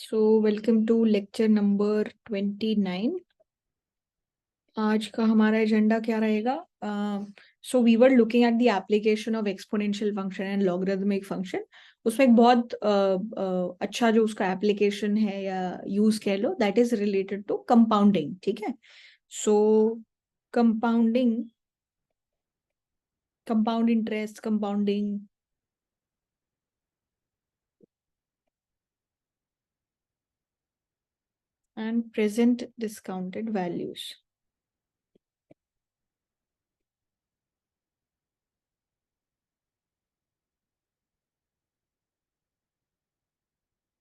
So welcome to lecture number 29। आज का हमारा एजेंडा क्या रहेगा? So we were looking at the application of exponential function and logarithmic function. उसमें एक बहुत अच्छा जो उसका एप्लीकेशन है या यूज कह लो, that is related to compounding. ठीक है, so compounding, compound interest, compounding and present discounted values.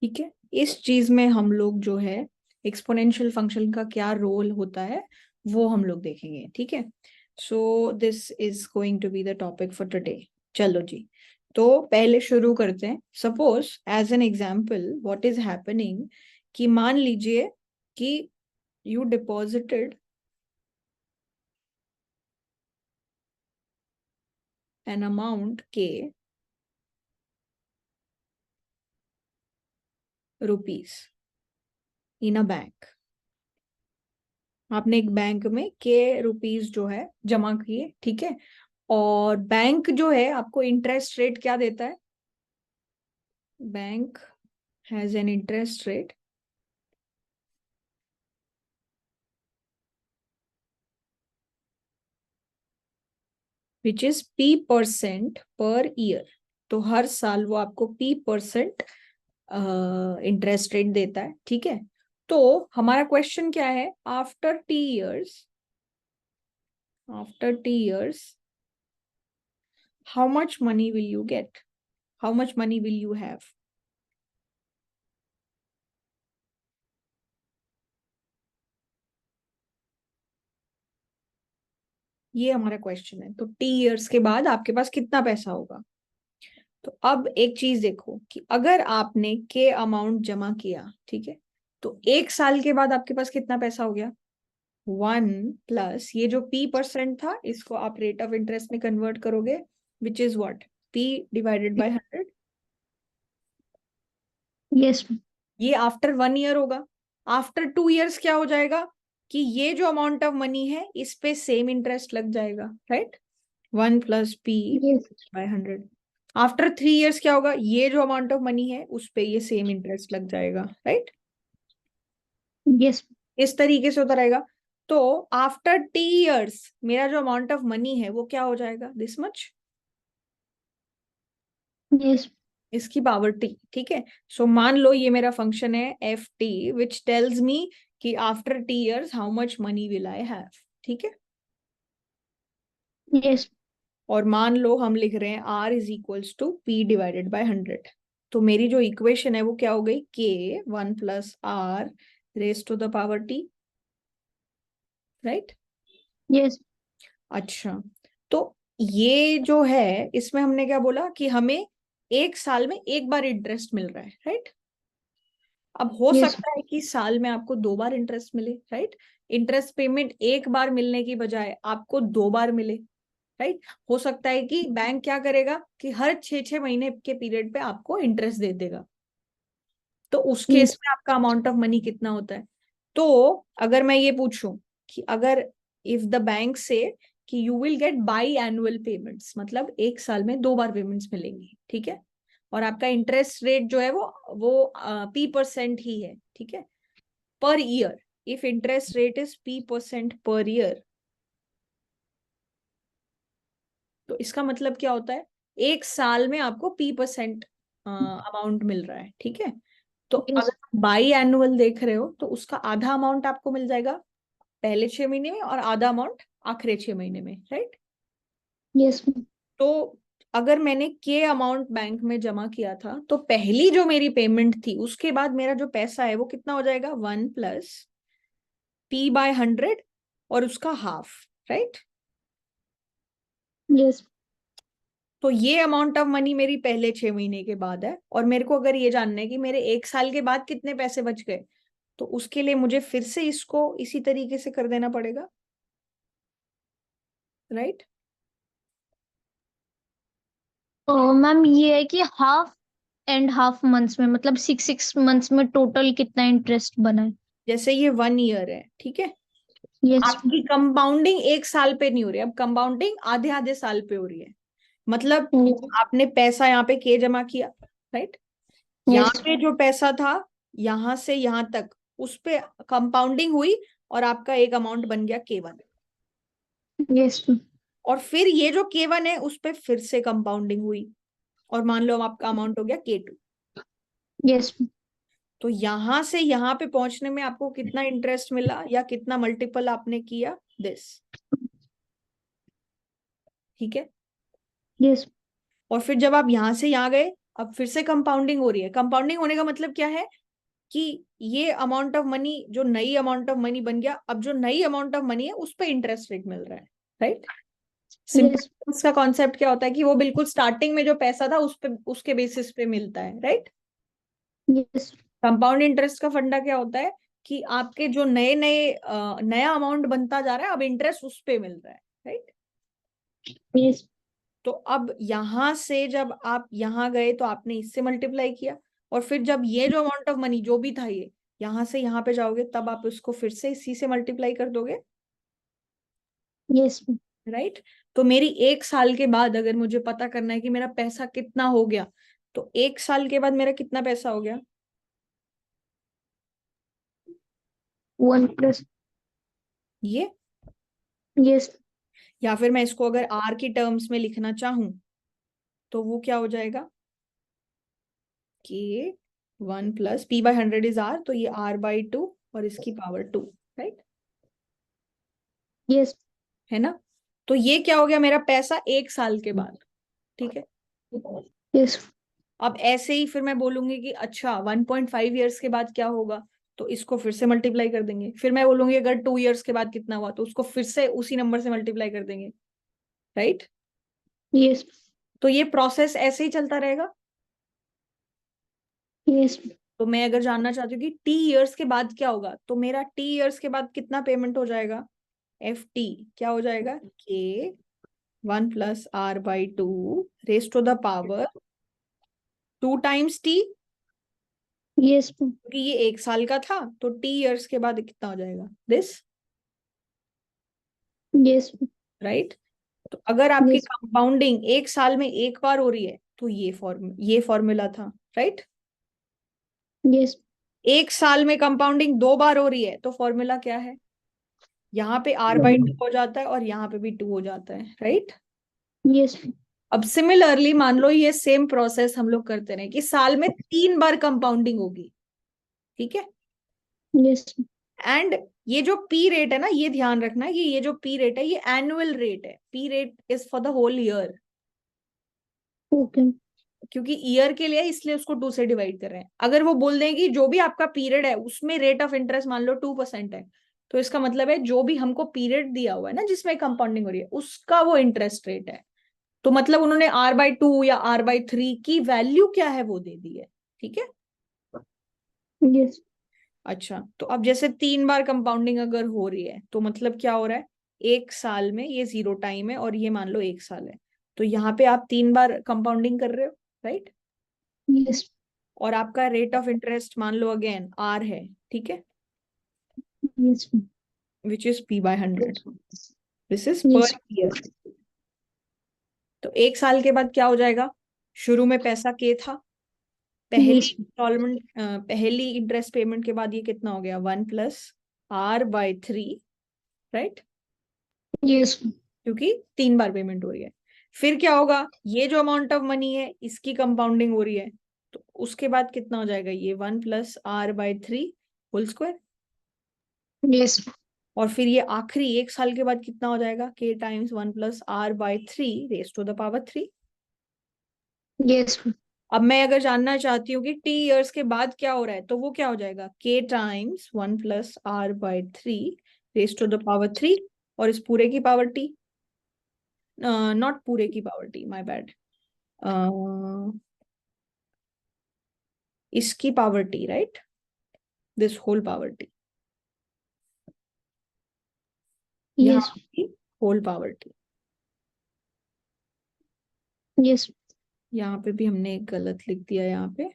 ठीक है, इस चीज में हम लोग जो है एक्सपोनेंशियल फंक्शन का क्या रोल होता है वो हम लोग देखेंगे। ठीक है, so this is going to be the topic for today. चलो जी, तो पहले शुरू करते हैं। Suppose as an example what is happening, कि मान लीजिए कि you deposited an amount k rupees in a bank. आपने एक बैंक में के रुपीस जो है जमा किए। ठीक है, और बैंक जो है आपको इंटरेस्ट रेट क्या देता है? Bank has an interest rate which is P% per year. तो हर साल वो आपको P% इंटरेस्ट रेट देता है। ठीक है, तो हमारा क्वेश्चन क्या है? After T years how much money will you get? How much money will you have? ये हमारा क्वेश्चन है। तो T years के बाद आपके पास कितना पैसा होगा? तो अब एक चीज देखो कि अगर आपने के अमाउंट जमा किया, ठीक है, तो एक साल के बाद आपके पास कितना पैसा हो गया? 1 प्लस ये जो P% था, इसको आप रेट ऑफ इंटरेस्ट में कन्वर्ट करोगे, which is what? P/100। Yes. ये आफ्टर 1 ईयर होगा। आफ्टर 2 ईयर्स क्या हो जाएगा कि ये जो अमाउंट ऑफ मनी है इस पे सेम इंटरेस्ट लग जाएगा, राइट? 1 + P/100। आफ्टर 3 ईयर्स क्या होगा? ये जो अमाउंट ऑफ मनी है उस पे ये सेम इंटरेस्ट लग जाएगा, राइट? यस। इस तरीके से होता रहेगा। तो आफ्टर T years मेरा जो अमाउंट ऑफ मनी है वो क्या हो जाएगा? This much, yes. इसकी पावर T। ठीक है, सो मान लो ये मेरा फंक्शन है FT विच टेल्स मी कि after T years how much money will I have. ठीक है, यस। और मान लो हम लिख रहे हैं R = P/100। तो मेरी जो इक्वेशन है वो क्या हो गई? K 1 + R⁻⁻T, right? यस। अच्छा, तो ये जो है इसमें हमने क्या बोला कि हमें एक साल में एक बार इंटरेस्ट मिल रहा है, राइट? अब हो यस। सकता है कि साल में आपको 2 बार इंटरेस्ट मिले, राइट? इंटरेस्ट पेमेंट एक बार मिलने की बजाय आपको 2 बार मिले, राइट? हो सकता है कि बैंक क्या करेगा कि हर 6-6 महीने के पीरियड पे आपको इंटरेस्ट दे देगा। तो उस केस यस। में आपका अमाउंट ऑफ मनी कितना होता है? तो अगर मैं ये पूछूं कि अगर इफ द बैंक से कि you will gate by annual payments, मतलब एक साल में 2 बार पेमेंट्स मिलेंगी, ठीक है, और आपका इंटरेस्ट रेट जो है वो P% ही है, ठीक है, per year. If interest rate is P% per year, तो इसका मतलब क्या होता है? एक साल में आपको P% अमाउंट मिल रहा है, ठीक है। तो यस। अगर बाई एनुअल देख रहे हो तो उसका आधा अमाउंट आपको मिल जाएगा पहले 6 महीने में और आधा अमाउंट आखिरी 6 महीने में, राइट? यस। तो अगर मैंने के अमाउंट बैंक में जमा किया था तो पहली जो मेरी पेमेंट थी उसके बाद मेरा जो पैसा है वो कितना हो जाएगा? 1 + P/100 और उसका हाफ, राइट? यस। तो ये अमाउंट ऑफ मनी मेरी पहले 6 महीने के बाद है, और मेरे को अगर ये जानना है कि मेरे एक साल के बाद कितने पैसे बच गए, तो उसके लिए मुझे फिर से इसको इसी तरीके से कर देना पड़ेगा, राइट? मैम ये है कि हाफ 6.5 मंथ्स में, मतलब 6 मंथ्स में टोटल कितना इंटरेस्ट बना है? जैसे ये 1 ईयर है, ठीक है, यस आपकी कंपाउंडिंग 1 साल पे नहीं हो रही है, अब कंपाउंडिंग आधे आधे साल पे हो रही है। मतलब आपने पैसा यहाँ पे के जमा किया, राइट, यहाँ यस पे जो पैसा था यहां से यहां तक उस पे कंपाउंडिंग हुई और आपका एक अमाउंट बन गया K1। यस और फिर ये जो K1 है उस पे फिर से कंपाउंडिंग हुई और मान लो आपका अमाउंट हो गया K2। यस तो यहां से यहां पे पहुंचने में आपको कितना इंटरेस्ट मिला या कितना मल्टीपल आपने किया, दिस, ठीक है। यस और फिर जब आप यहां से यहां गए, अब फिर से कंपाउंडिंग हो रही है। कंपाउंडिंग होने का मतलब क्या है कि ये अमाउंट ऑफ मनी जो नई अमाउंट ऑफ मनी बन गया, अब जो नई अमाउंट ऑफ मनी है उस पे इंटरेस्ट रेट मिल रहा है, राइट। यस सिंपल उसका कॉन्सेप्ट क्या होता है कि वो बिल्कुल स्टार्टिंग में जो पैसा था उस पे उसके बेसिस पे मिलता है, राइट। यस कंपाउंड इंटरेस्ट का फंडा क्या होता है कि आपके जो नए नए नया अमाउंट बनता जा रहा है, अब इंटरेस्ट उस पे मिल रहा है, राइट। यस तो अब यहां से जब आप यहां गए तो आपने इससे मल्टीप्लाई किया, और फिर जब ये जो अमाउंट ऑफ मनी जो भी था ये यहां से यहां पे जाओगे तब आप उसको फिर से इसी से मल्टीप्लाई कर दोगे, यस राइट। तो मेरी 1 साल के बाद अगर मुझे पता करना है कि मेरा पैसा कितना हो गया, तो 1 साल के बाद मेरा कितना पैसा हो गया, 1 प्लस। ये। यस या फिर मैं इसको अगर आर की टर्म्स में लिखना चाहूं तो वो क्या हो जाएगा कि 1 + P/100 इज आर, तो ये R/2 और इसकी पावर 2, राइट, यस है ना। तो ये क्या हो गया मेरा पैसा 1 साल के बाद, ठीक है। यस अब ऐसे ही फिर मैं बोलूंगी कि अच्छा 1.5 ईयर्स के बाद क्या होगा, तो इसको फिर से मल्टीप्लाई कर देंगे। फिर मैं बोलूंगी अगर 2 ईयर्स के बाद कितना हुआ तो उसको फिर से उसी नंबर से मल्टीप्लाई कर देंगे, राइट। यस तो ये प्रोसेस ऐसे ही चलता रहेगा। यस तो मैं अगर जानना चाहती हूँ कि T ईयर्स के बाद क्या होगा, तो मेरा T ईयर्स के बाद कितना पेमेंट हो जाएगा, FT क्या हो जाएगा, K1 + R/2 raise to the power 2 times T, yes क्योंकि ये 1 साल का था तो T ईयर्स के बाद कितना हो जाएगा, दिस, यस राइट। तो अगर आपकी यस कंपाउंडिंग 1 साल में एक बार हो रही है तो ये फॉर्मूला था, राइट। यस 1 साल में कंपाउंडिंग 2 बार हो रही है तो फॉर्मूला क्या है, यहाँ पे R/2 हो जाता है और यहाँ पे भी 2 हो जाता है, राइट। यस अब सिमिलरली मान लो ये सेम प्रोसेस हम लोग करते रहे कि साल में 3 बार कंपाउंडिंग होगी, ठीक है। यस एंड ये जो पी रेट है ना, ये ध्यान रखना कि ये जो पी रेट है ये एनुअल रेट है, p rate is for the whole year, okay क्योंकि ईयर के लिए इसलिए उसको 2 से डिवाइड कर रहे हैं। अगर वो बोल दें कि जो भी आपका पीरियड है उसमें रेट ऑफ इंटरेस्ट मान लो 2% है, तो इसका मतलब है जो भी हमको पीरियड दिया हुआ है ना जिसमें कंपाउंडिंग हो रही है उसका वो इंटरेस्ट रेट है। तो मतलब उन्होंने R/2 या R/3 की वैल्यू क्या है वो दे दी है, ठीक है। यस अच्छा, तो अब जैसे 3 बार कंपाउंडिंग अगर हो रही है तो मतलब क्या हो रहा है, 1 साल में ये 0 टाइम है और ये मान लो 1 साल है, तो यहाँ पे आप 3 बार कंपाउंडिंग कर रहे हो, राइट। यस और आपका रेट ऑफ इंटरेस्ट मान लो अगेन R है, ठीक है, yes which is P/100, this is पर यस ईयर। तो 1 साल के बाद क्या हो जाएगा, शुरू में पैसा K था, पहली यस इंस्टॉलमेंट पहली इंटरेस्ट पेमेंट के बाद ये कितना हो गया 1 + R/3, राइट, यस क्योंकि 3 बार पेमेंट हो रही है। फिर क्या होगा, ये जो अमाउंट ऑफ मनी है इसकी कंपाउंडिंग हो रही है, तो उसके बाद कितना हो जाएगा ये 1 + R/3 होल स्क्वायर। यस और फिर ये आखिरी 1 साल के बाद कितना हो जाएगा, K times 1 + R/3 raise to the power 3। Yes अब मैं अगर जानना चाहती हूँ कि T ईयर्स के बाद क्या हो रहा है, तो वो क्या हो जाएगा, K times 1 + R/3 raise to the power 3, और इस पूरे की पावर T, नॉट पूरे की पावर T, माय बैड, इसकी power T, right, this whole power T, यहाँ यस की होल पावर T। यस यहाँ पे भी हमने एक गलत लिख दिया, यहाँ पे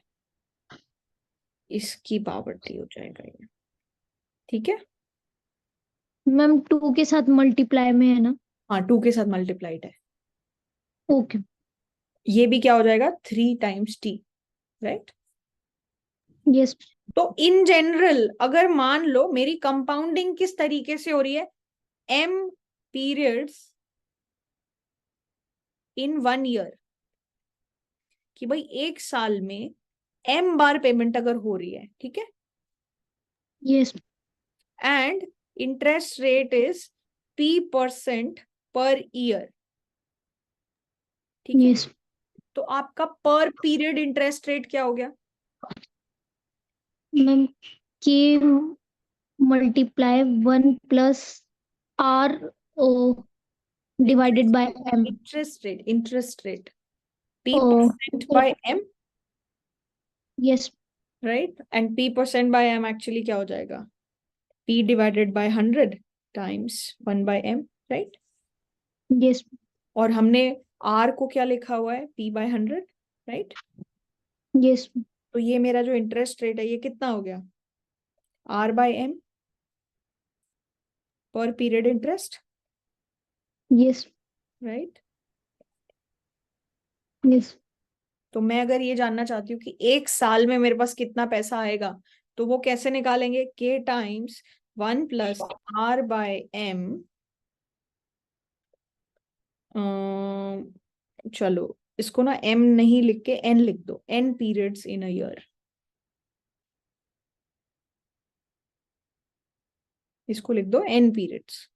इसकी पावर टी हो जाएगा ये, ठीक है। मैम 2 के साथ मल्टीप्लाई में है ना? हाँ, 2 के साथ मल्टीप्लाइड है। ओके। ये भी क्या हो जाएगा, 3 टाइम्स टी, राइट। यस। तो इन जनरल अगर मान लो मेरी कंपाउंडिंग किस तरीके से हो रही है, m पीरियड्स इन 1 ईयर, कि भाई एक साल में m बार पेमेंट अगर हो रही है, ठीक है, yes. And interest rate is p% per year, ठीक है। यस तो आपका पर पीरियड इंटरेस्ट रेट क्या हो गया? Ma'am, k multiply 1 plus r o divided by m. Interest rate o p% by m, yes. Right. And p% by m actually क्या हो जाएगा, p divided by 100 times 1 by m, right. Yes. और हमने r को क्या लिखा हुआ है, p बाय 100, राइट। यस। तो ये मेरा जो इंटरेस्ट रेट है ये कितना हो गया, r बाय m पर period interest, yes. Right. Yes. तो मैं अगर ये जानना चाहती हूँ कि एक साल में मेरे पास कितना पैसा आएगा, तो वो कैसे निकालेंगे, k times 1 plus r by m। चलो इसको ना m नहीं लिख के n लिख दो, n periods in a year, इसको लिख दो n पीरियड्स,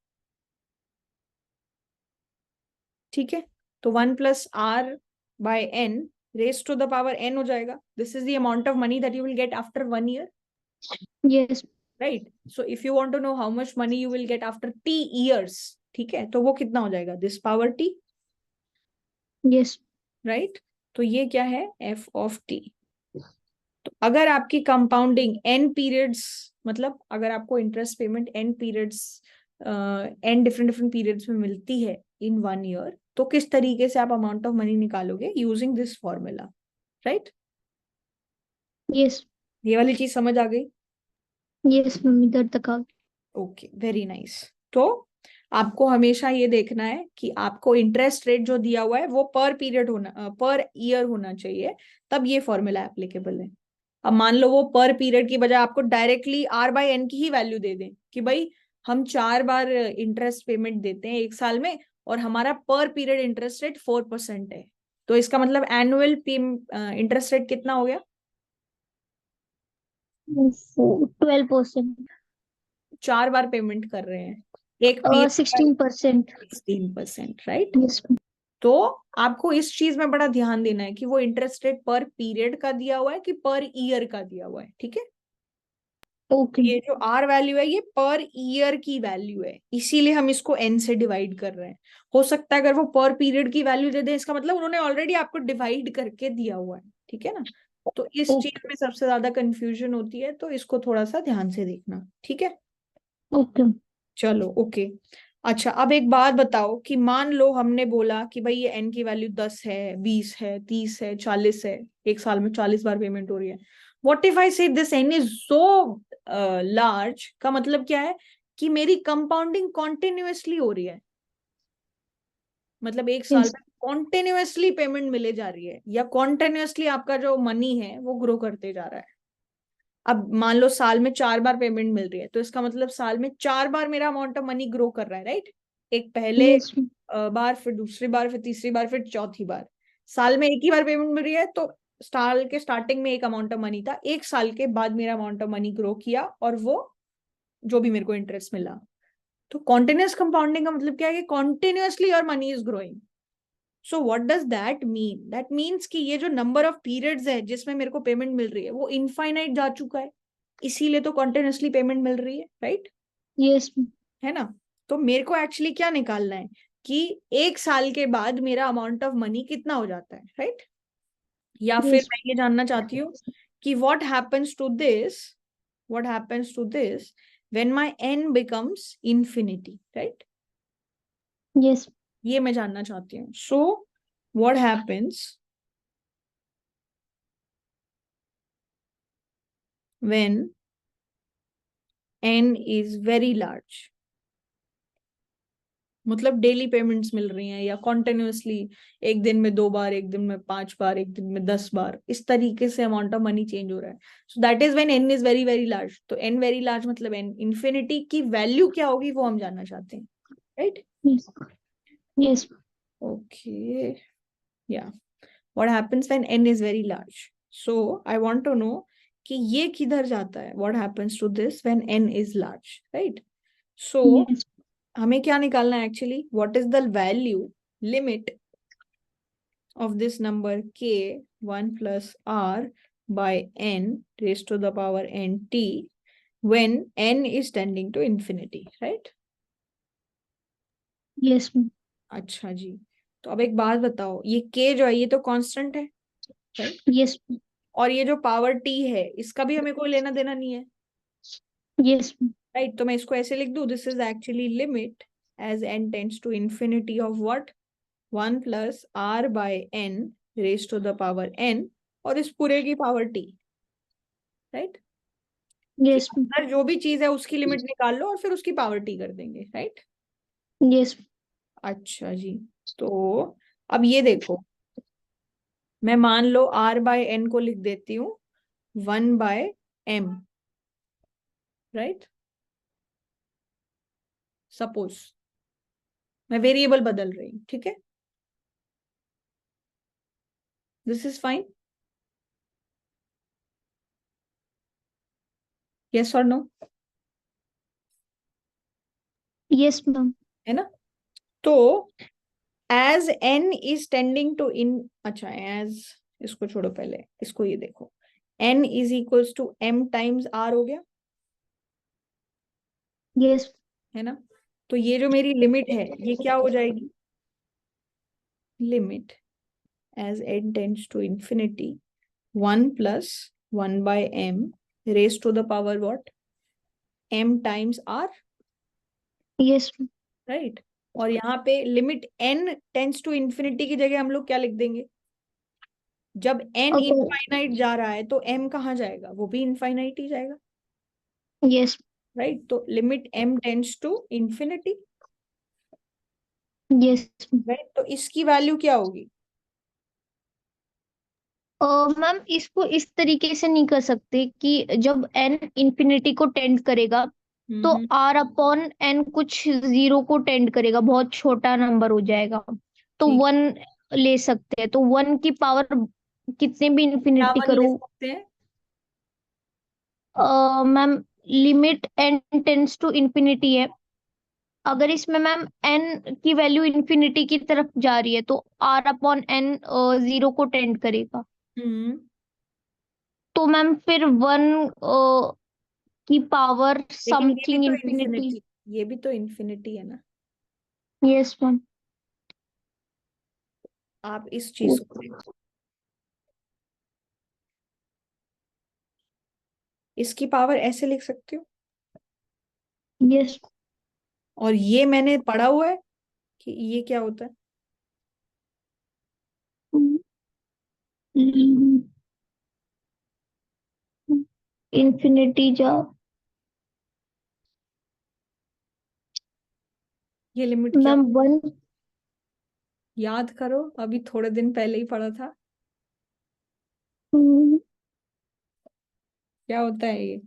ठीक है। तो 1 plus r by n raise to the power n हो जाएगा। This is the amount of money that you will get after 1 year, yes. Right. So if you want to know how much money you will get after t years, ठीक है, तो वो कितना हो जाएगा, this power t, yes. Right. तो ये क्या है, f ऑफ t। तो अगर आपकी कंपाउंडिंग n पीरियड्स, मतलब अगर आपको interest payment n periods, n different different periods में मिलती है इन 1 ईयर, तो किस तरीके से आप अमाउंट ऑफ मनी निकालोगे, using this formula, right. Yes. ये वाली चीज समझ आ गई? यस मैम, इधर तक आ। Okay, very nice. तो आपको हमेशा ये देखना है कि आपको इंटरेस्ट रेट जो दिया हुआ है वो पर पीरियड होना, पर ईयर होना चाहिए, तब ये फॉर्मूला एप्लीकेबल है। अब मान लो वो पर पीरियड की बजाय आपको डायरेक्टली r बाय एन की ही वैल्यू दे दें कि भाई हम 4 बार इंटरेस्ट पेमेंट देते हैं एक साल में, और हमारा पर पीरियड इंटरेस्ट रेट 4% है, तो इसका मतलब एनुअल इंटरेस्ट रेट कितना हो गया, 12%। 4 बार पेमेंट कर रहे हैं एक पीरियड, 16%। 16%, राइट। यस। तो आपको इस चीज में बड़ा ध्यान देना है कि वो इंटरेस्ट रेट पर पीरियड का दिया हुआ है कि पर ईयर का दिया हुआ है, ठीक है। ओके। ये जो आर वैल्यू है ये पर ईयर की वैल्यू है, इसीलिए हम इसको एन से डिवाइड कर रहे हैं। हो सकता है अगर वो पर पीरियड की वैल्यू दे दे, इसका मतलब उन्होंने ऑलरेडी आपको डिवाइड करके दिया हुआ है, ठीक है ना। तो इस चीज ओके। में सबसे ज्यादा कंफ्यूजन होती है, तो इसको थोड़ा सा ध्यान से देखना, ठीक है। ओके। चलो ओके। अच्छा, अब एक बात बताओ कि मान लो हमने बोला कि भाई ये एन की वैल्यू 10 है, 20 है, 30 है, 40 है, एक साल में 40 बार पेमेंट हो रही है। What if I say this n is so large, का मतलब क्या है कि मेरी कंपाउंडिंग कॉन्टिन्यूअसली हो रही है, मतलब एक साल यस। में कॉन्टिन्यूअसली पेमेंट मिले जा रही है, या कॉन्टिन्यूअसली आपका जो मनी है वो ग्रो करते जा रहा है। अब मान लो साल में 4 बार पेमेंट मिल रही है, तो इसका मतलब साल में 4 बार मेरा अमाउंट ऑफ मनी ग्रो कर रहा है, राइट। एक पहले यस। बार, फिर दूसरी बार, फिर तीसरी बार, फिर चौथी बार। साल में एक ही बार पेमेंट मिल रही है, तो साल के स्टार्टिंग में एक अमाउंट ऑफ मनी था, एक साल के बाद मेरा अमाउंट ऑफ मनी ग्रो किया, और वो जो भी मेरे को इंटरेस्ट मिला। तो कॉन्टिन्यूअस कंपाउंडिंग का मतलब क्या है कि continuously your money is growing. So what does that mean, that means कि ये जो नंबर ऑफ पीरियड्स है जिसमें मेरे को पेमेंट मिल रही है वो इनफाइनाइट जा चुका है, इसीलिए तो कॉन्टिन्यूअसली पेमेंट मिल रही है, राइट, यस। है ना। तो मेरे को एक्चुअली क्या निकालना है कि एक साल के बाद मेरा अमाउंट ऑफ मनी कितना हो जाता है, राइट। या फिर यस। मैं ये जानना चाहती हूँ कि what happens to this when my n becomes infinity, right. Yes. ये मैं जानना चाहती हूँ। So what happens when n is very large. मतलब डेली पेमेंट्स मिल रही हैं या कॉन्टिन्यूसली, एक दिन में 2 बार, एक दिन में 5 बार, एक दिन में 10 बार, इस तरीके से अमाउंट ऑफ मनी चेंज हो रहा है. So that is when n is very very large. तो एन वेरी लार्ज मतलब एन इन्फिनिटी की वैल्यू क्या होगी वो हम जानना चाहते हैं, राइट? Yes. Yes. ओके, या what happens when n is very large. So I want to know कि ये किधर जाता है. What happens to this when n is large, right? So Yes. हमें क्या निकालना है actually? What is the value limit of this number k 1 plus r by n raised to the power nt when n is tending to infinity, right? Yes. अच्छा जी. तो अब एक बात बताओ, ये k जो है ये तो कांस्टेंट है, राइट? Yes. और ये जो पावर t है इसका भी हमें कोई लेना देना नहीं है, Yes. राइट? तो मैं इसको ऐसे लिख दूं, this is actually limit as n tends to infinity of what? 1 plus r by n raised to the power n और इस पूरे की पावर t, राइट? कि Yes. अंदर जो भी चीज है उसकी लिमिट निकाल लो और फिर उसकी पावर टी कर देंगे, राइट? Yes. अच्छा जी. तो अब ये देखो, मैं मान लो r बाय n को लिख देती हूँ 1/m, राइट? सपोज मैं वेरिएबल बदल रही हूँ, ठीक है? दिस इज फाइन, यस और नो? Yes, ma'am. है ना? तो as n is tending to in, अच्छा एज, इसको छोड़ो, पहले इसको ये देखो, n is equals to m times r हो गया, Yes. है ना? तो ये जो मेरी लिमिट है ये क्या हो जाएगी? Limit as n tends to infinity 1 plus 1 by m raised to the power what? m times r, Yes. right? और यहाँ पे limit n tends to infinity की जगह हम लोग क्या लिख देंगे? जब n Okay. इनफाइनाइट जा रहा है तो m कहाँ जाएगा? वो भी इनफाइनाइट ही जाएगा, Yes. राइट? तो limit m tends to infinity, Yes. Right? तो इसकी वैल्यू क्या होगी? मैम इसको इस तरीके से नहीं कर सकते कि जब n इंफिनिटी को टेंड करेगा तो हम्म. r अपॉन n कुछ जीरो को टेंड करेगा, बहुत छोटा नंबर हो जाएगा, तो ठीक. 1 ले सकते हैं। तो 1 की पावर कितने भी क्या इंफिनिटी 1 ले करो, सकते हैं? Ma'am limit n tends to infinity है, अगर इसमें मैम n की वैल्यू इंफिनिटी की तरफ जा रही है तो r अपॉन n जीरो को टेंड करेगा, हम्म. तो मैम फिर 1 की पावर लेकिन ये भी समथिंग तो इंफिनिटी। इंफिनिटी, ये भी तो इंफिनिटी है ना. Yes ma'am. आप इस चीज को देखो, इसकी पावर ऐसे लिख सकते हो, यस। और ये मैंने पढ़ा हुआ है कि ये क्या होता है. इंफिनिटी जा, ये लिमिट क्या, मैम 1। याद करो, अभी थोड़े दिन पहले ही पढ़ा था. क्या होता है ये?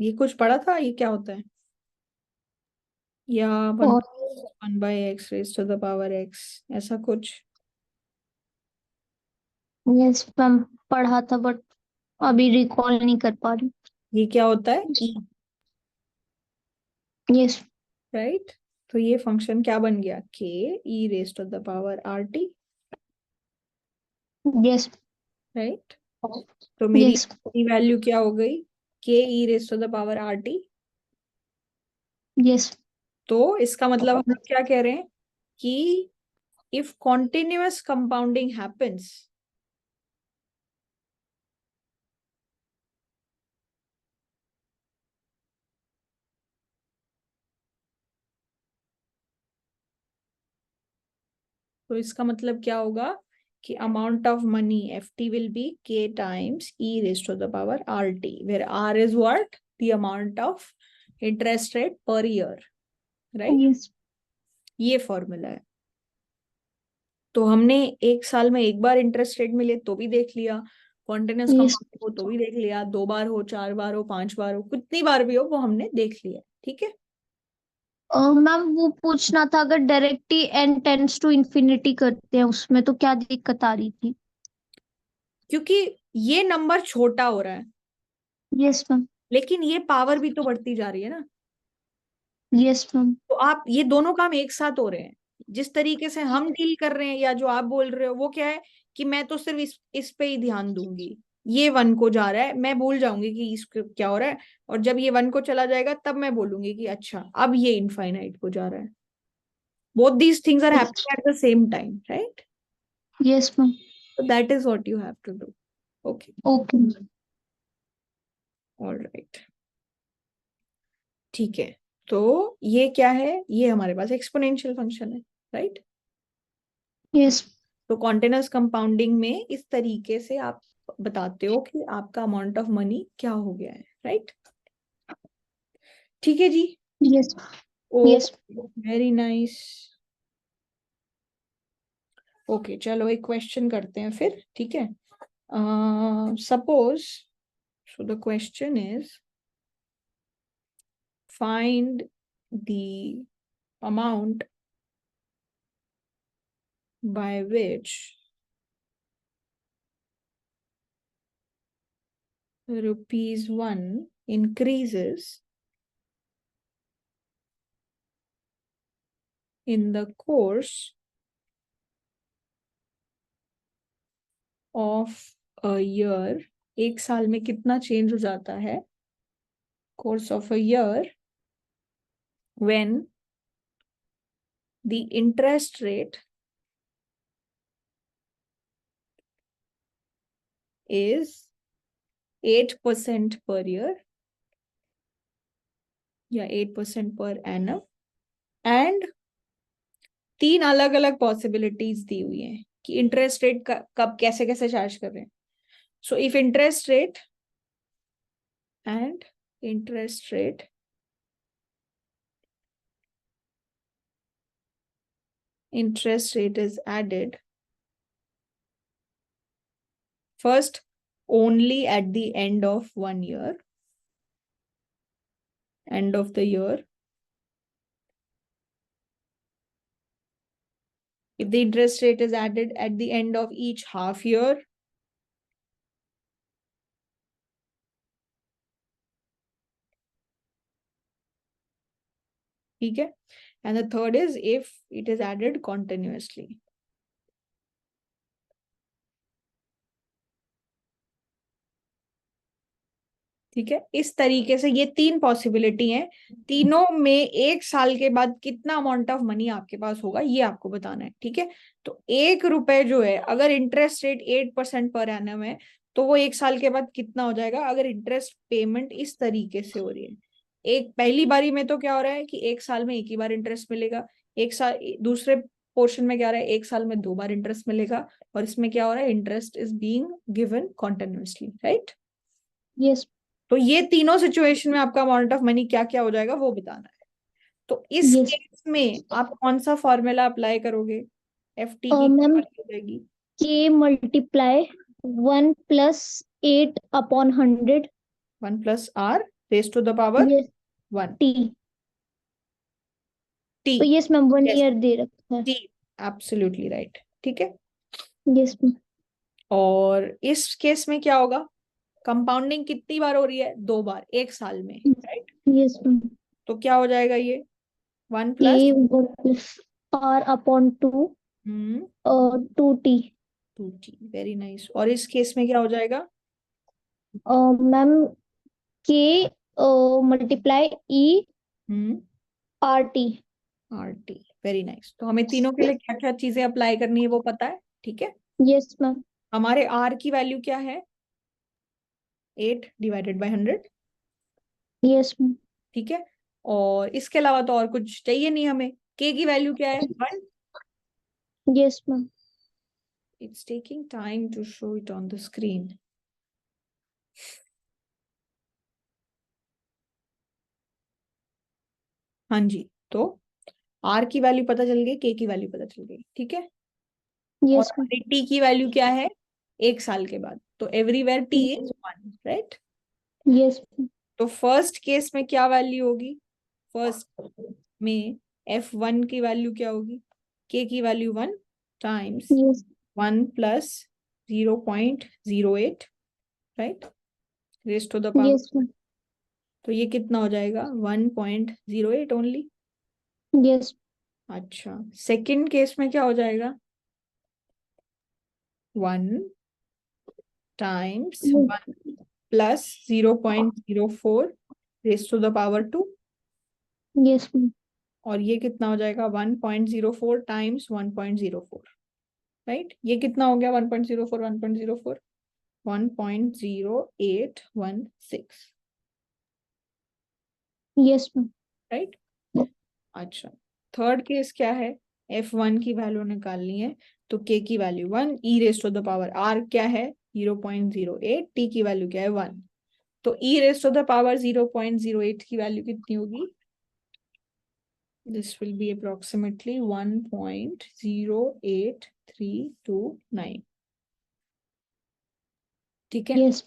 ये कुछ पढ़ा था, ये क्या होता है? या वन और 1/x raise to the power x, ऐसा कुछ. यस मैम पढ़ा था बट अभी रिकॉल नहीं कर पा रही। ये क्या होता है? e, yes. राइट? तो ये फंक्शन क्या बन गया? k e raise to the power rt, yes. Right? तो मेरी यस। वैल्यू क्या हो गई? k e raise to the power rt. Yes. तो इसका मतलब हम लोग क्या कह रहे हैं कि if continuous compounding happens, तो इसका मतलब क्या होगा कि amount of money FT will be K times E raised to the power RT, where R is what? The amount of interest rate per year, right? Yes ये formula है। तो हमने एक साल में एक बार इंटरेस्ट रेट मिले तो भी देख लिया, कॉन्टिन्यूस यस कंपाउंड हो तो भी देख लिया, 2 बार हो, 4 बार हो, 5 बार हो, कितनी बार भी हो वो हमने देख लिया। ठीक है, मैम वो पूछना था, अगर डायरेक्ट ही n टेंड्स टू इन्फिनिटी करते हैं उसमें तो क्या दिक्कत आ रही थी? क्योंकि ये नंबर छोटा हो रहा है, यस मैम। लेकिन ये पावर भी तो बढ़ती जा रही है ना। Yes ma'am. तो आप ये दोनों काम एक साथ हो रहे हैं। जिस तरीके से हम डील कर रहे हैं या जो आप बोल रहे हो वो क्या है कि मैं तो सिर्फ इस पे ही ध्यान दूंगी, ये 1 को जा रहा है, मैं भूल जाऊंगी कि इसको क्या हो रहा है, और जब ये 1 को चला जाएगा तब मैं बोलूंगी कि अच्छा अब ये इनफाइनाइट को जा रहा है। Both these things are happening at the same time, right? Yes ma'am. So that is what you have to do. Okay, okay. all right. ठीक है, तो ये क्या है, ये हमारे पास एक्सपोनेंशियल फंक्शन है, राइट? यस। तो कॉन्टिन्यूस कंपाउंडिंग में इस तरीके से आप बताते हो कि आपका अमाउंट ऑफ मनी क्या हो गया है, राइट? ठीक है जी। यस। ओ, यस। Very nice. ओके, चलो एक क्वेश्चन करते हैं फिर, ठीक है? Suppose, so the question is find the amount by which ₹1 increases in the course of a year। एक साल में कितना चेंज हो जाता है course of a year when the interest rate is 8% per year या 8% per annum, and 3 अलग अलग पॉसिबिलिटीज दी हुई हैं कि इंटरेस्ट रेट कब कैसे कैसे चार्ज कर रहे हैं। So if interest rate and interest rate is added first only at the end of 1 year, end of the year. If the interest rate is added at the end of each half year, okay? And the third is if it is added continuously. ठीक है, इस तरीके से ये 3 possibility हैं, तीनों में एक साल के बाद कितना अमाउंट ऑफ मनी आपके पास होगा ये आपको बताना है। ठीक है, तो 1 रुपए जो है अगर इंटरेस्ट रेट 8% पर एनम है तो वो एक साल के बाद कितना हो जाएगा अगर इंटरेस्ट पेमेंट इस तरीके से हो रही है। एक पहली बारी में तो क्या हो रहा है कि एक साल में एक ही बार इंटरेस्ट मिलेगा, एक साल दूसरे पोर्शन में क्या हो रहा है एक साल में 2 बार इंटरेस्ट मिलेगा, और इसमें क्या हो रहा है interest is being given continuously, right? Yes. तो ये तीनों सिचुएशन में आपका अमाउंट ऑफ मनी क्या क्या हो जाएगा वो बताना है। तो इस यस। केस में आप कौन सा फॉर्मूला अप्लाई करोगे? FT की मैम क्या हो जाएगी? k multiply 1+8/100। 1 + R raised to the power yes. 1 t। T। तो यस मैम 1 Yes, ईयर दे रखा है। T, absolutely right। ठीक है, यस मैम। और इस केस में क्या होगा, कंपाउंडिंग कितनी बार हो रही है? 2 बार एक साल में, राइट? Yes ma'am. तो क्या हो जाएगा ये 1 k + 1+r/2 2t। 2T, very nice. और इस केस में क्या हो जाएगा? Ma'am k multiply e RT। RT, very nice. तो हमें तीनों के लिए क्या क्या चीजें अप्लाई करनी है वो पता है, ठीक है? Yes ma'am. हमारे R की वैल्यू क्या है? 8/100, यस मैम। ठीक है? और इसके अलावा तो और कुछ चाहिए नहीं हमें। K की वैल्यू क्या है? 1। Yes, ma'am. It's taking time to show it on the screen. हाँ जी, तो R की वैल्यू पता चल गई, K की वैल्यू पता चल गई, ठीक है। और Yes, ma'am. हमारी T की वैल्यू क्या है, 1 साल के बाद, तो everywhere T is 1, right. Yes, ma'am. तो फर्स्ट केस में क्या वैल्यू होगी, फर्स्ट में F1 की वैल्यू क्या होगी, K की वैल्यू 1 times Yes. 1 plus 0.08, right, raise to the power. Yes, ma'am. तो ये कितना हो जाएगा, 1.08 ओनली। Yes. अच्छा, सेकंड केस में क्या हो जाएगा, 1 times Yes. 1 plus 0.04 raise to the power 2, Yes, ma'am. और ये कितना हो जाएगा, 1.04 टाइम्स 1.04, राइट। ये कितना हो गया, 1.04 1.04 1.0816, Yes, ma'am. राइट। अच्छा, थर्ड केस क्या है, F1 की वैल्यू निकालनी है, तो K की वैल्यू 1, e raise to the power R क्या है 0.08, T की वैल्यू क्या है 1, तो ई रेस टू द पावर 0.08 की वैल्यू कितनी होगी, दिस विल बी अप्रोक्सीमेटली 1.08329, ठीक है। Yes.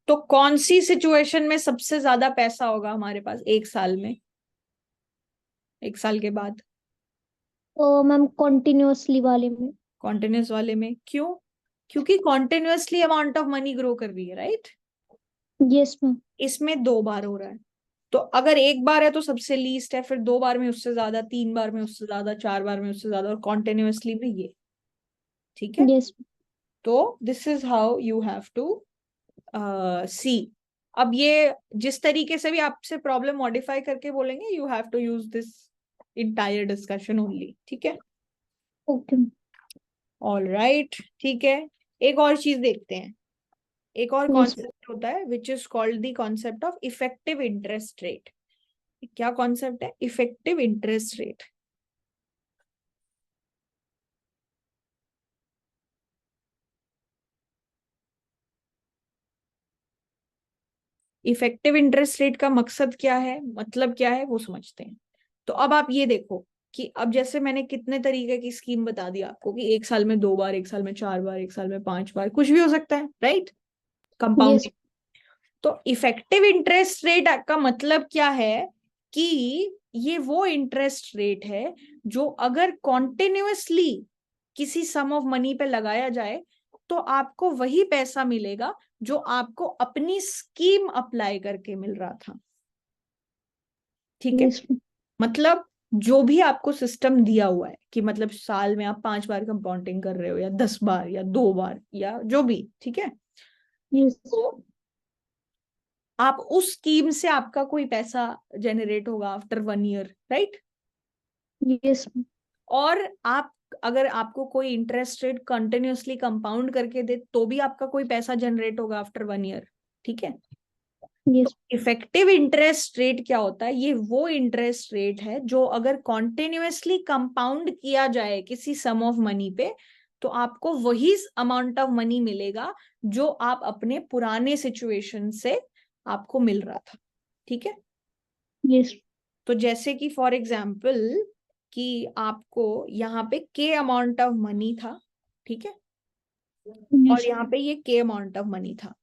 तो कौन सी सिचुएशन में सबसे ज्यादा पैसा होगा हमारे पास 1 साल में, 1 साल के बाद, मैम कॉन्टिन्यूअसली वाले में। कॉन्टिन्यूस वाले में, क्यों, क्योंकि continuously amount of money grow कर रही है, राइट। Yes, ma'am. इसमें 2 बार हो रहा है, तो अगर 1 बार है तो सबसे लीस्ट है, फिर 2 बार में उससे ज्यादा, 3 बार में उससे ज्यादा, 4 बार में उससे ज्यादा, और कॉन्टिन्यूअसली भी ये, ठीक है। Yes. तो this is how you have to see. अब ये जिस तरीके से भी आपसे प्रॉब्लम मॉडिफाई करके बोलेंगे, you have to use this entire discussion only, ठीक है। Okay. ऑल राइट, ठीक है। एक और चीज देखते हैं, एक और Yes. कॉन्सेप्ट होता है which is called the concept of effective interest rate. क्या कॉन्सेप्ट है, effective interest rate. Effective interest rate का मकसद क्या है, मतलब क्या है, वो समझते हैं। तो अब आप ये देखो कि अब जैसे मैंने कितने तरीके की स्कीम बता दी आपको, कि 1 साल में 2 बार, 1 साल में 4 बार, 1 साल में 5 बार, कुछ भी हो सकता है, राइट, Yes. कंपाउंडिंग। तो इफेक्टिव इंटरेस्ट रेट का मतलब क्या है, कि ये वो इंटरेस्ट रेट है जो अगर कॉन्टिन्यूअसली किसी सम ऑफ मनी पे लगाया जाए तो आपको वही पैसा मिलेगा जो आपको अपनी स्कीम अप्लाई करके मिल रहा था, ठीक है। Yes. मतलब जो भी आपको सिस्टम दिया हुआ है, कि मतलब साल में आप 5 बार कंपाउंडिंग कर रहे हो, या 10 बार, या 2 बार, या जो भी, ठीक है। Yes. तो आप उस स्कीम से आपका कोई पैसा जनरेट होगा आफ्टर 1 ईयर, राइट। Yes. और आप, अगर आपको कोई इंटरेस्ट रेट कंटिन्यूअसली कंपाउंड करके दे तो भी आपका कोई पैसा जनरेट होगा आफ्टर 1 ईयर, ठीक है। Yes. इफेक्टिव इंटरेस्ट रेट क्या होता है, ये वो इंटरेस्ट रेट है जो अगर कॉन्टिन्यूअसली कंपाउंड किया जाए किसी सम ऑफ मनी पे, तो आपको वही अमाउंट ऑफ मनी मिलेगा जो आप अपने पुराने सिचुएशन से आपको मिल रहा था, ठीक है। Yes. तो जैसे कि फॉर एग्जाम्पल, कि आपको यहाँ पे के अमाउंट ऑफ मनी था, ठीक है, और Yes. यहाँ पे ये के अमाउंट ऑफ मनी था।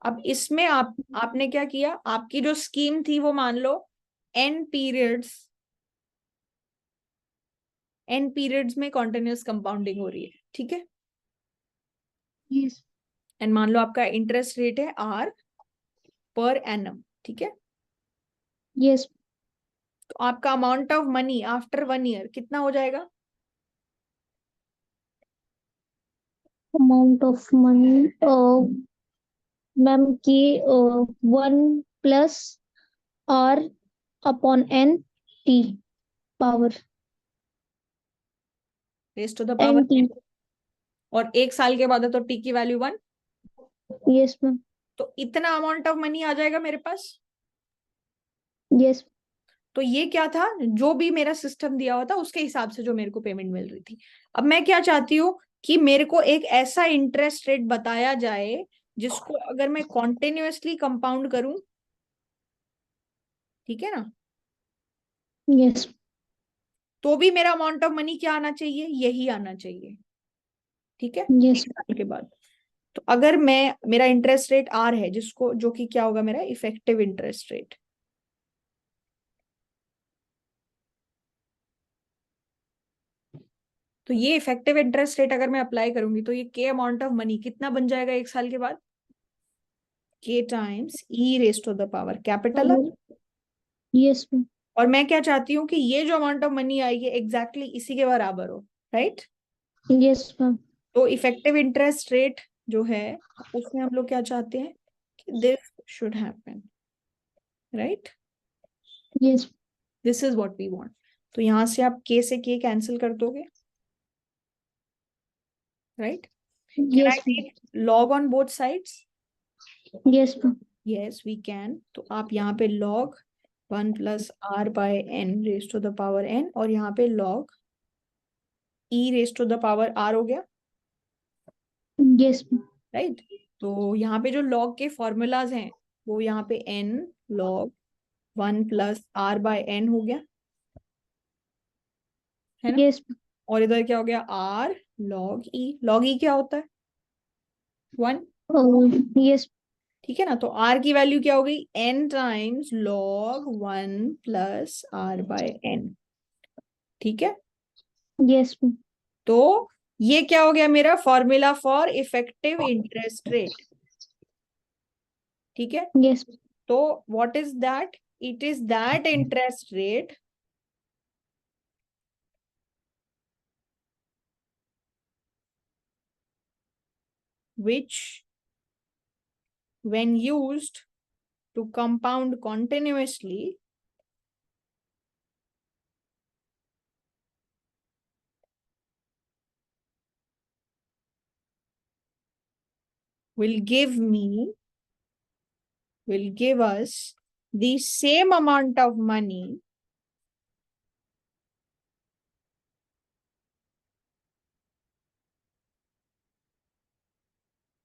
अब इसमें आपने क्या किया, आपकी जो स्कीम थी वो मान लो एन पीरियड्स में कॉन्टिन्यूस कंपाउंडिंग हो रही है, ठीक है। Yes. एंड मान लो आपका इंटरेस्ट रेट है R पर एनम, ठीक है। Yes. तो आपका amount of money after 1 year कितना हो जाएगा, Amount of money. मैम की 1 + R/N/T power raise to the power, NT. और 1 साल के बाद है तो T की वैल्यू 1, Yes, मैम. तो इतना अमाउंट ऑफ मनी आ जाएगा मेरे पास। Yes. तो ये क्या था, जो भी मेरा सिस्टम दिया हुआ था उसके हिसाब से जो मेरे को पेमेंट मिल रही थी। अब मैं क्या चाहती हूँ कि मेरे को एक ऐसा इंटरेस्ट रेट बताया जाए जिसको अगर मैं कॉन्टिन्यूअसली कंपाउंड करूं, ठीक है ना, यस तो भी मेरा अमाउंट ऑफ मनी क्या आना चाहिए, यही आना चाहिए, ठीक है, यस 1 साल के बाद। तो अगर मैं, मेरा इंटरेस्ट रेट आर है, जिसको, जो कि क्या होगा मेरा इफेक्टिव इंटरेस्ट रेट, तो ये इफेक्टिव इंटरेस्ट रेट अगर मैं अप्लाई करूंगी तो ये के अमाउंट ऑफ मनी कितना बन जाएगा 1 साल के बाद, k times e raise to the power capital. Yes और मैं क्या चाहती हूँ कि ये जो अमाउंट ऑफ मनी आएगी एग्जैक्टली इसी के बराबर हो, राइट। यस मैम तो इफेक्टिव इंटरेस्ट रेट जो है उसमें हम लोग क्या चाहते हैं कि this should happen, right, yes this is what we want. तो यहां से आप के से के कैंसिल कर दोगे, right. Can I yes take log on both sides, yes ma'am yes we can. तो आप यहाँ पे log 1 plus r by n raise to the power n, और यहाँ पे log e raise to the power r हो गया, yes right. तो यहाँ पे जो log के फॉर्मूलाज हैं वो यहाँ पे n log 1 plus r by n हो गया, है ना। यस और इधर क्या हो गया, r log e क्या होता है 1, यस ठीक है ना। तो r की वैल्यू क्या हो गई, n times log 1 plus r by n, ठीक है। यस तो ये क्या हो गया मेरा formula for effective interest rate, ठीक है। यस तो what is that, it is that interest rate which when used to compound continuously will give us the same amount of money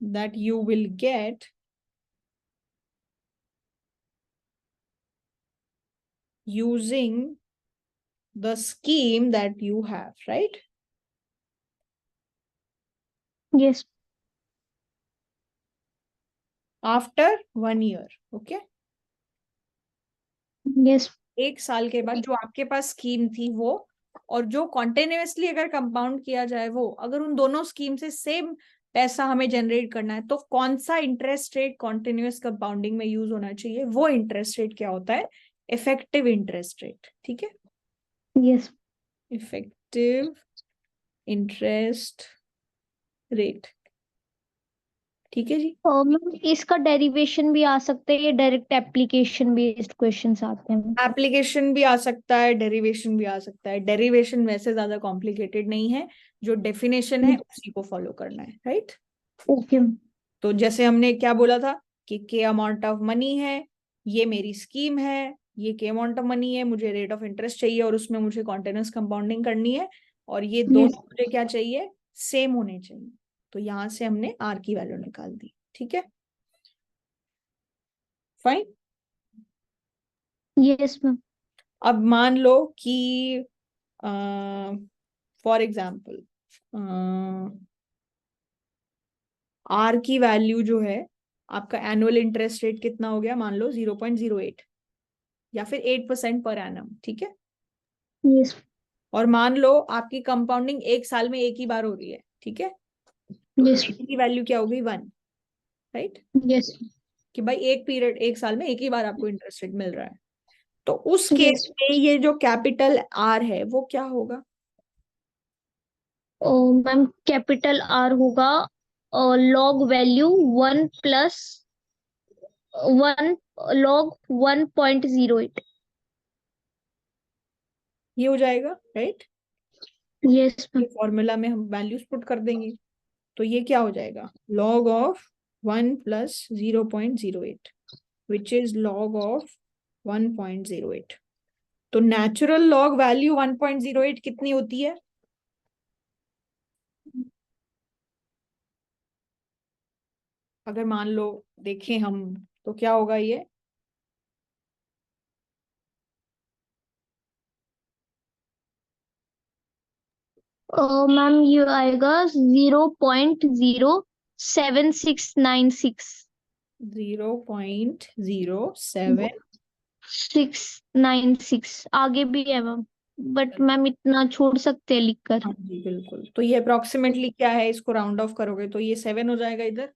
that you will get using the scheme that you have, right? Yes After 1 year, okay? Yes 1 साल के बाद जो आपके पास scheme थी वो, और जो continuously अगर कंपाउंड किया जाए वो, अगर उन दोनों स्कीम से सेम पैसा हमें जनरेट करना है तो कौन सा इंटरेस्ट रेट कॉन्टिन्यूअस कंपाउंडिंग में यूज होना चाहिए, वो इंटरेस्ट रेट क्या होता है, इफेक्टिव इंटरेस्ट रेट, ठीक है। यस इफेक्टिव इंटरेस्ट रेट, ठीक है जी। मैम इसका डेरिवेशन भी आ सकता है, ये डायरेक्ट एप्लीकेशन बेस्ड क्वेश्चंस आते हैं। एप्लीकेशन भी आ सकता है, डेरिवेशन भी आ सकता है। डेरिवेशन वैसे ज्यादा कॉम्प्लिकेटेड नहीं है, जो डेफिनेशन है उसी को फॉलो करना है, राइट। ओके तो जैसे हमने क्या बोला था कि के अमाउंट ऑफ मनी है, ये मेरी स्कीम है, ये के अमाउंट ऑफ मनी है, मुझे रेट ऑफ इंटरेस्ट चाहिए और उसमें मुझे कॉन्टिन्यूस कंपाउंडिंग करनी है, और ये यस दोनों मुझे क्या चाहिए, सेम होने चाहिए। तो यहां से हमने आर की वैल्यू निकाल दी, ठीक है, फाइन। यस मैम अब मान लो कि फॉर एग्जाम्पल आर की वैल्यू जो है, आपका एनुअल इंटरेस्ट रेट कितना हो गया, मान लो 0.08 या फिर 8% पर एनम, ठीक है। यस और मान लो आपकी कंपाउंडिंग 1 साल में एक ही बार हो रही है, ठीक है। तो यस की वैल्यू क्या हो गई 1, राइट। यस कि भाई एक पीरियड, 1 साल में एक ही बार आपको इंटरेस्ट रेट मिल रहा है। तो उस यस केस में ये जो कैपिटल आर है वो क्या होगा, मैम कैपिटल आर होगा लॉग वैल्यू 1 log 1.08। ये हो जाएगा, राइट। यस ये मैम फॉर्मूला में हम वैल्यूज पुट कर देंगे, तो ये क्या हो जाएगा, log of 1 plus 0.08 which is log of 1.08, तो नेचुरल लॉग वैल्यू 1.08 कितनी होती है? अगर मान लो देखें हम, तो क्या होगा ये? मैम ये आएगा 0.0796 0.07। 696 आगे भी है मैम, बट मैम इतना छोड़ सकते हैं लिख कर। हाँ जी बिल्कुल। तो ये अप्रोक्सीमेटली क्या है, इसको राउंड ऑफ करोगे तो ये 7 हो जाएगा इधर।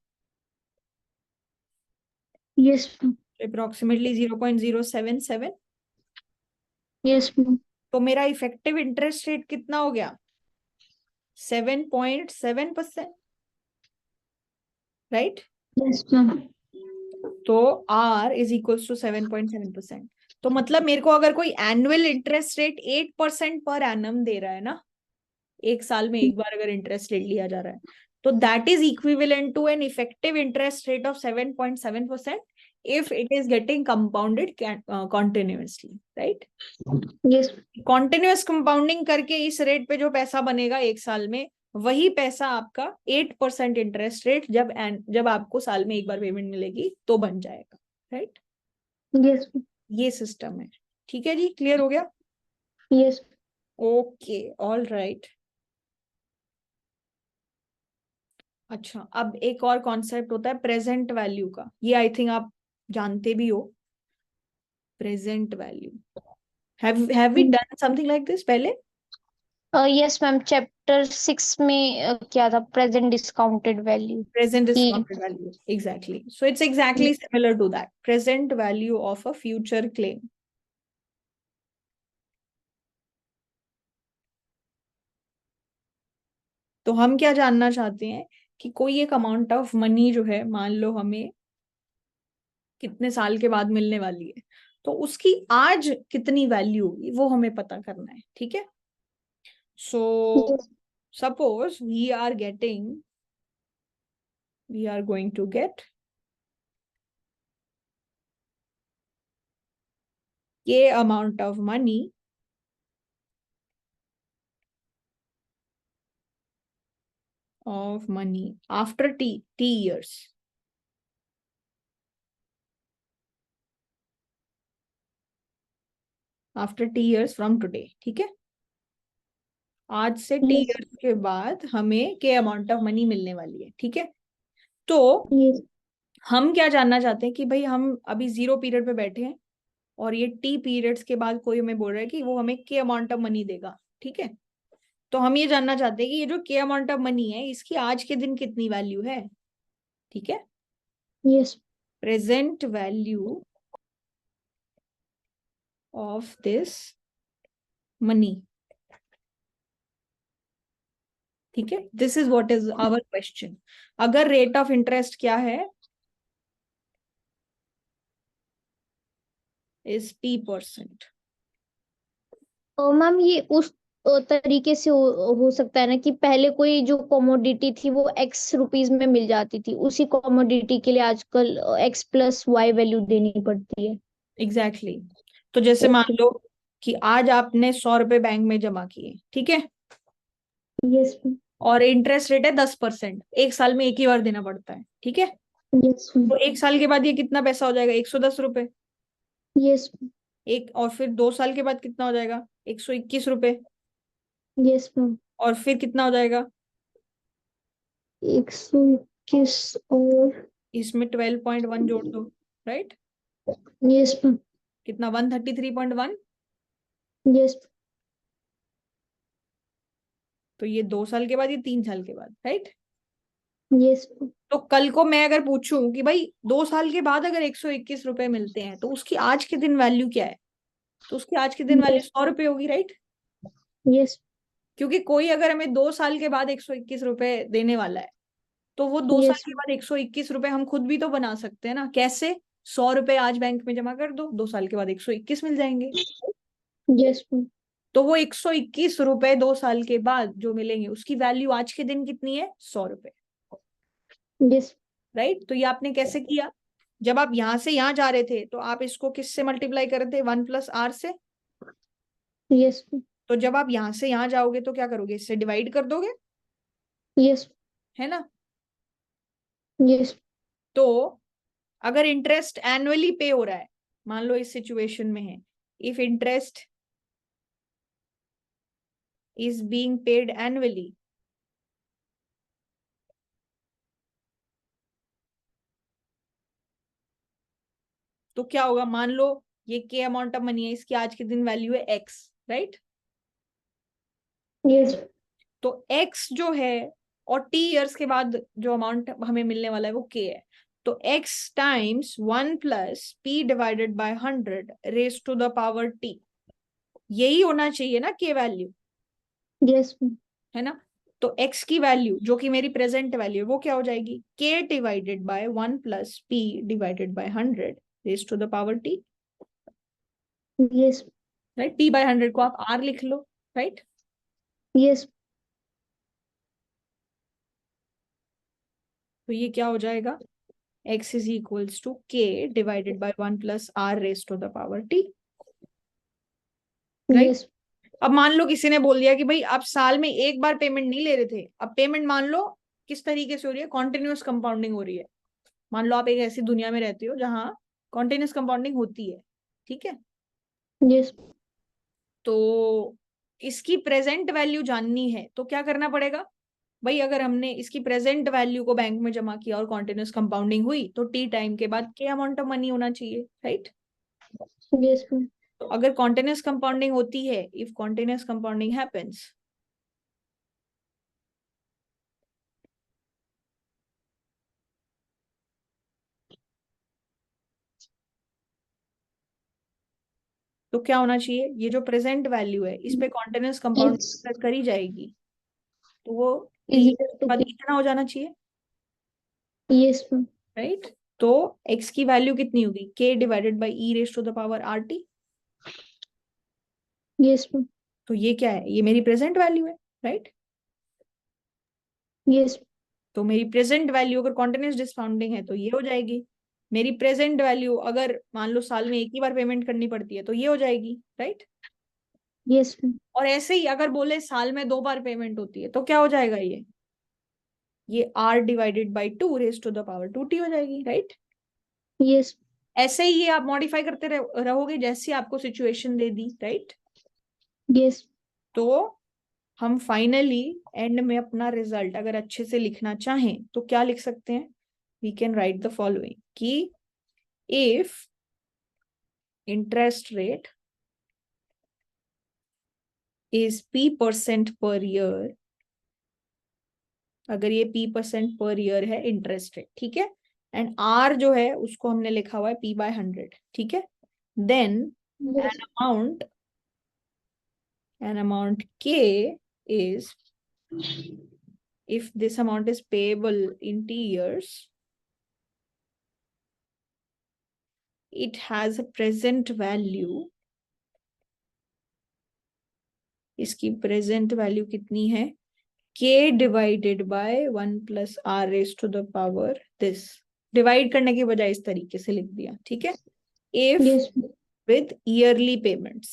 Yes ma'am. Approximately 0.077। Yes ma'am. तो मेरा इफेक्टिव इंटरेस्ट रेट कितना हो गया? 7.7%, राइट? Yes ma'am. तो R इज इक्वल्स टू 7.7%। तो मतलब मेरे को अगर कोई annual interest rate 8% per annum दे रहा है ना, एक साल में एक बार अगर इंटरेस्ट रेट लिया जा रहा है, तो that is equivalent to an effective interest rate of 7.7% if it is getting compounded continuously, right? Yes. Continuous compounding करके इस रेट पे जो पैसा बनेगा एक साल में, वही पैसा आपका 8% इंटरेस्ट रेट जब आपको साल में एक बार पेमेंट मिलेगी तो बन जाएगा, राइट? यस। ये सिस्टम है। ठीक है जी, क्लियर हो गया? यस। Okay, all right. अच्छा, अब एक और कॉन्सेप्ट होता है प्रेजेंट वैल्यू का, ये आई थिंक आप जानते भी हो। Present value, have we done something like this पहले? यस मैम, चैप्टर 6 में क्या था, प्रेजेंट डिस्काउंटेड वैल्यू Present की। discounted value, exactly. So it's exactly similar to that. Present value of a future claim. तो हम क्या जानना चाहते हैं कि कोई एक अमाउंट ऑफ मनी जो है, मान लो हमें कितने साल के बाद मिलने वाली है, तो उसकी आज कितनी वैल्यू होगी वो हमें पता करना है, ठीक है? So suppose we are going to get a amount of money after t years. After T years from today, ठीक है? आज से टी यस। ईयर्स के बाद हमें के अमाउंट ऑफ मनी मिलने वाली है, ठीक है? तो यस। हम क्या जानना चाहते हैं कि भाई हम अभी 0 पीरियड पे बैठे हैं और ये टी पीरियड्स के बाद कोई हमें बोल रहा है कि वो हमें के अमाउंट ऑफ मनी देगा, ठीक है? तो हम ये जानना चाहते हैं कि ये जो के अमाउंट ऑफ मनी है इसकी आज के दिन कितनी वैल्यू है, ठीक है? Yes. Present value of this money, ठीक है? This is what is our question. अगर रेट ऑफ इंटरेस्ट क्या है, इज P%। तो मैम ये उस तरीके से हो सकता है ना कि पहले कोई जो कमोडिटी थी वो एक्स रुपीज में मिल जाती थी, उसी कमोडिटी के लिए आजकल एक्स प्लस वाई वैल्यू देनी पड़ती है। Exactly exactly. तो जैसे मान ओके। लो कि आज आपने 100 रुपए बैंक में जमा किए, ठीक है? यस। और इंटरेस्ट रेट है 10%, एक साल में एक ही बार देना पड़ता है, ठीक है? यस। तो एक साल के बाद ये कितना पैसा हो जाएगा? 110 रुपए। यस। एक और फिर 2 साल के बाद कितना हो जाएगा? 121 रुपए। Yes ma'am. और फिर कितना हो जाएगा? 121 और। इसमें 12.1 जोड़ दो, राइट? Yes ma'am. कितना? 133.1। यस। तो ये 2 साल के बाद, ये 3 साल के बाद, राइट? यस। तो कल को मैं अगर पूछूं कि भाई 2 साल के बाद अगर 121 रुपए मिलते हैं तो उसकी आज के दिन वैल्यू क्या है, तो उसकी आज के दिन वैल्यू यस। 100 रुपए होगी, राइट? यस। क्योंकि कोई अगर हमें 2 साल के बाद 121 रुपए देने वाला है, तो वो 2 साल यस। के बाद 121 रुपए हम खुद भी तो बना सकते हैं ना। कैसे? 100 रुपए आज बैंक में जमा कर दो, 2 साल के बाद 121 मिल जाएंगे। Yes ma'am. तो वो 121 रुपए 2 साल के बाद जो मिलेंगे उसकी वैल्यू आज के दिन कितनी है? 100 रुपए, यस। राइट? तो ये आपने कैसे किया? जब आप यहां से यहां जा रहे थे तो आप इसको किससे मल्टीप्लाई कर रहे थे? 1 + R से। यस तो जब आप यहां से यहां जाओगे तो क्या करोगे, इससे डिवाइड कर दोगे, यस है ना। यस तो अगर इंटरेस्ट एनुअली पे हो रहा है, मान लो इस सिचुएशन में है, if interest is being paid annually, तो क्या होगा, मान लो ये के अमाउंट ऑफ मनी है, इसकी आज के दिन वैल्यू है एक्स, राइट। यस तो एक्स जो है और टी इयर्स के बाद जो अमाउंट हमें मिलने वाला है वो के है। तो x times 1 + p/100 raise to the power t, यही होना चाहिए ना के वैल्यू, यस है ना। तो x की वैल्यू जो कि मेरी प्रेजेंट वैल्यू है वो क्या हो जाएगी, k divided by 1 + p/100 raise to the power t, yes right. p/100 को आप r लिख लो, राइट। यस तो ये क्या हो जाएगा, x is equals to k divided by 1 + r raise to the power t, right. Yes अब मान लो किसी ने बोल दिया कि भाई आप साल में एक बार पेमेंट नहीं ले रहे थे, अब पेमेंट मान लो किस तरीके से हो रही है, कॉन्टिन्यूअस कंपाउंडिंग हो रही है। मान लो आप एक ऐसी दुनिया में रहते हो जहां कॉन्टिन्यूअस कंपाउंडिंग होती है, ठीक है। यस तो इसकी प्रेजेंट वैल्यू जाननी है तो क्या करना पड़ेगा भाई, अगर हमने इसकी प्रेजेंट वैल्यू को बैंक में जमा किया और कॉन्टिन्यूअस कंपाउंडिंग हुई तो टी टाइम के बाद क्या अमाउंट ऑफ मनी होना चाहिए, राइट। यस तो अगर कॉन्टिन्यूअस कंपाउंडिंग होती है, इफ कॉन्टिन्यूअस कंपाउंडिंग हैपेंस, तो क्या होना चाहिए, ये जो प्रेजेंट वैल्यू है इस पे कॉन्टिन्यूअस एक्स कंपाउंड करी जाएगी, तो वो टी इज इक्वल के टू बाद पी। कितना हो जाना चाहिए, यस राइट। तो x की वैल्यू कितनी होगी, k divided by e raise to the power r t. Yes तो ये क्या है, ये मेरी प्रेजेंट वैल्यू है, राइट। यस तो मेरी प्रेजेंट वैल्यू अगर कॉन्टिन्यूस डिस्काउंटिंग है तो ये हो जाएगी, मेरी प्रेजेंट वैल्यू अगर मान लो साल में एक ही बार पेमेंट करनी पड़ती है तो ये हो जाएगी, राइट। यस और ऐसे ही अगर बोले साल में 2 बार पेमेंट होती है तो क्या हो जाएगा, ये r divided by 2 raise to the power 2t हो जाएगी, राइट। यस ऐसे ही ये आप मॉडिफाई करते रहोगे जैसे आपको सिचुएशन दे दी, राइट। यस तो हम फाइनली एंड में अपना रिजल्ट अगर अच्छे से लिखना चाहें तो क्या लिख सकते हैं, we can write the following कि if interest rate is p% per year, अगर ये p% पर ईयर है इंटरेस्ट रेट, ठीक है, एंड r जो है उसको हमने लिखा हुआ है p/100, ठीक है, then yes an amount k is, if this amount is payable in t years, it has a present value, इसकी प्रेजेंट वैल्यू कितनी है, k divided by 1 + r raise to the power this, divide करने के बजाय इस तरीके से लिख दिया, ठीक है। If yes with yearly payments,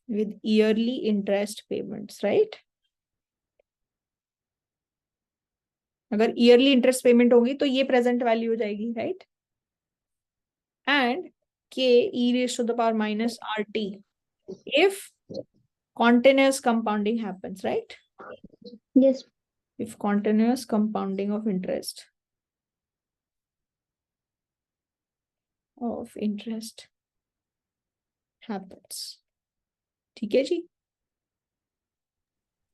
with yearly interest payments, right। अगर ईयरली इंटरेस्ट पेमेंट होगी तो ये प्रेजेंट वैल्यू हो जाएगी, right. And k e raised to the power minus rt if continuous compounding happens, right, yes if continuous compounding of interest happens, ठीक है जी।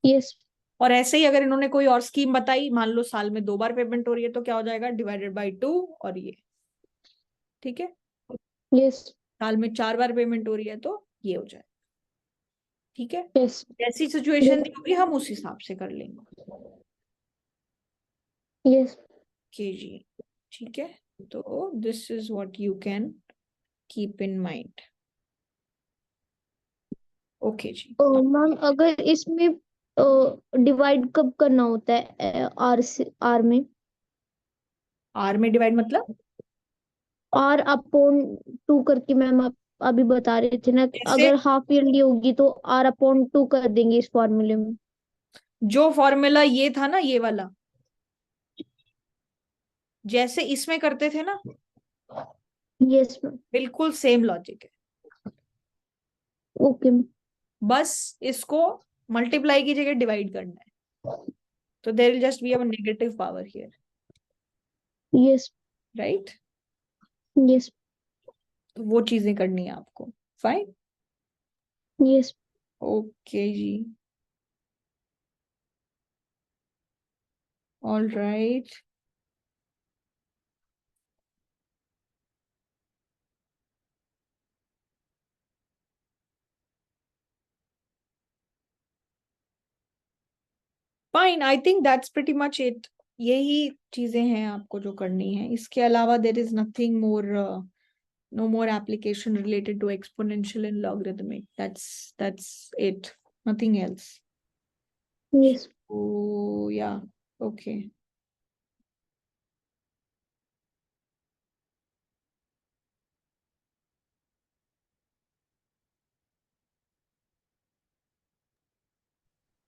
Yes और ऐसे ही अगर इन्होंने कोई और स्कीम बताई, मान लो साल में 2 बार पेमेंट हो रही है तो क्या हो जाएगा, डिवाइडेड बाई 2, और ये, ठीक है, यस साल में 4 बार पेमेंट हो रही है तो ये हो जाए, ठीक है। यस जैसी सिचुएशन दी होगी हम उस हिसाब से कर लेंगे, यस के जी, ठीक है। तो this is what you can keep in mind, okay जी। मैम अगर इसमें डिवाइड कब करना होता है आर से आर में, आर में डिवाइड मतलब, आर अपॉन 2 करके मैम आप अभी बता रहे थे ना, जैसे अगर हाफ ईयरली होगी तो R/2 कर देंगे इस फॉर्मूले में। जो फॉर्मूला ये था ना, ये वाला, जैसे इसमें करते थे ना, यस मैम। बिल्कुल सेम लॉजिक है। Okay ma'am. बस इसको मल्टीप्लाई की जगह डिवाइड करना है, तो there will just be a negative power here, yes. Right? Yes. तो वो चीजें करनी है आपको। Fine, yes. ओके जी, all right. Fine, I think that's pretty much it. यही चीजें हैं आपको जो करनी है, इसके अलावा there is nothing more, no more application related to exponential and logarithmic. That's it, nothing else. Yes. Oh yeah, okay.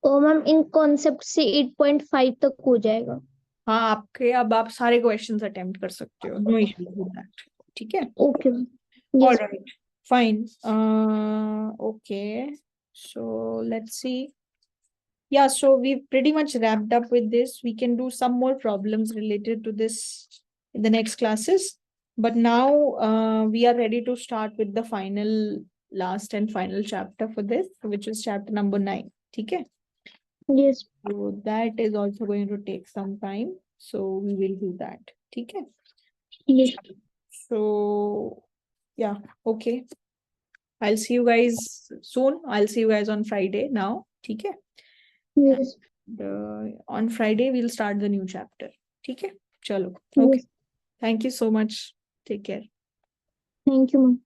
और मैम इन कॉन्सेप्ट से 8.5 तक हो जाएगा। हाँ, आपके अब आप सारे क्वेश्चंस अटेम्प्ट कर सकते हो, नो इश्यू विद दैट। ठीक है, okay ma'am. all yes. right, fine. Okay, so let's see. Yeah, so we've pretty much wrapped up with this. We can do some more problems related to this in the next classes, but now we are ready to start with the final, last and final chapter for this, which is chapter number 9. Okay, yes. so that is also going to take some time, so we will do that. Okay, yes. so yeah, okay, I'll see you guys soon. I'll see you guys on Friday now. Okay, yes. on Friday we'll start the new chapter. ठीक है, चलो, okay. Yes. Thank you so much. Take care. Thank you ma'am.